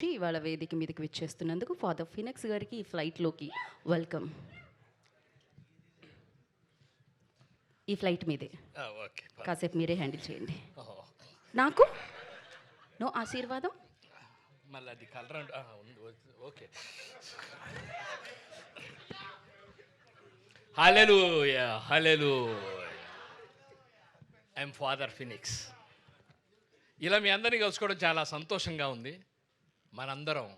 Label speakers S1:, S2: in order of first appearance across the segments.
S1: ఇవాళ వేదిక మీదకి విచ్చేస్తున్నందుకు ఫాదర్ ఫినిక్స్ గారికి ఈ ఫ్లైట్లోకి వెల్కమ్. ఈ ఫ్లైట్ మీదే
S2: ఓకే
S1: కాసేపు మీరే హ్యాండిల్ చేయండి.
S2: ఓహో.
S1: నాకు నో ఆశీర్వాదం.
S2: మళ్ళీ అది colour okay. Hallelujah hallelujah. I'm father Phoenix. ఇలా మీ అందరినీ కలుసుకోవడం చాలా సంతోషంగా ఉంది. మనందరం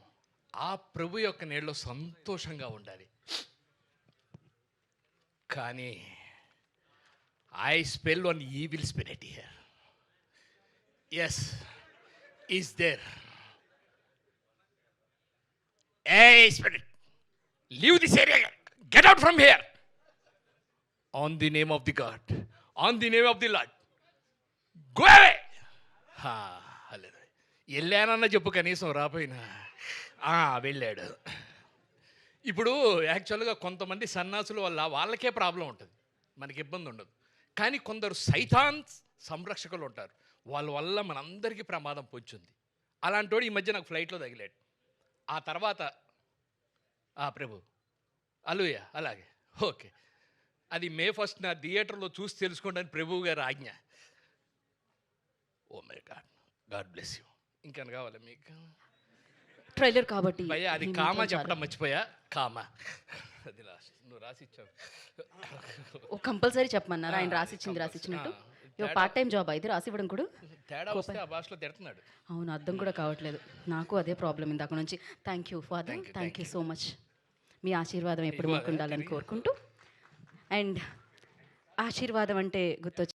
S2: ఆ ప్రభు యొక్క నీళ్ళలో సంతోషంగా ఉండాలి. కానీ I spell one evil spirit here. Yes is there. Hey spirit, leave this area. Get out from here. On the name of the God. On the name of the Lord. Go away. హల్లెలూయా. వెళ్ళానన్న చెప్పు, కనీసం రాపోయినా వెళ్ళాడు. ఇప్పుడు యాక్చువల్గా కొంతమంది సన్నాసులు వాళ్ళకే problem ఉంటుంది, మనకి ఇబ్బంది ఉండదు. కానీ కొందరు సైతాన్ సంరక్షకులు ఉంటారు, వాళ్ళ వల్ల మనందరికీ ప్రమాదం పొంచుంది. అలాంటి వాడు ఈ మధ్య నాకు ఫ్లైట్లో తగిలాడు. ఆ తర్వాత ప్రభు అలుయ అలాగే ఓకే. అది May 1 నా థియేటర్లో చూసి తెలుసుకోండి అని ప్రభువు గారు ఆజ్ఞ. Oh my God, God bless you. ఇంకా కావాలి మీకు
S1: ట్రైలర్ కాబట్టి
S2: భయ్యా, అది కామా చెప్పడం మర్చిపోయా. కామా అది రాసి నువ్వు రాసిచ్చావు.
S1: కంపల్సరీ చెప్పమన్నారు ఆయన. రాసిచ్చినట్టు పార్ట్ టైం జాబ్ అయితే రాసివ్వడం కూడా
S2: తేడా వస్తే ఆ భాషలో తిడుతున్నాడు.
S1: అవును, అర్థం కూడా కావట్లేదు. నాకు అదే ప్రాబ్లం ఇందాక నుంచి. Thank you father, thank you so much. మీ ఆశీర్వాదం ఎప్పుడు మాకు ఉండాలని కోరుకుంటూ. అండ్ ఆశీర్వాదం అంటే గుర్తొచ్చి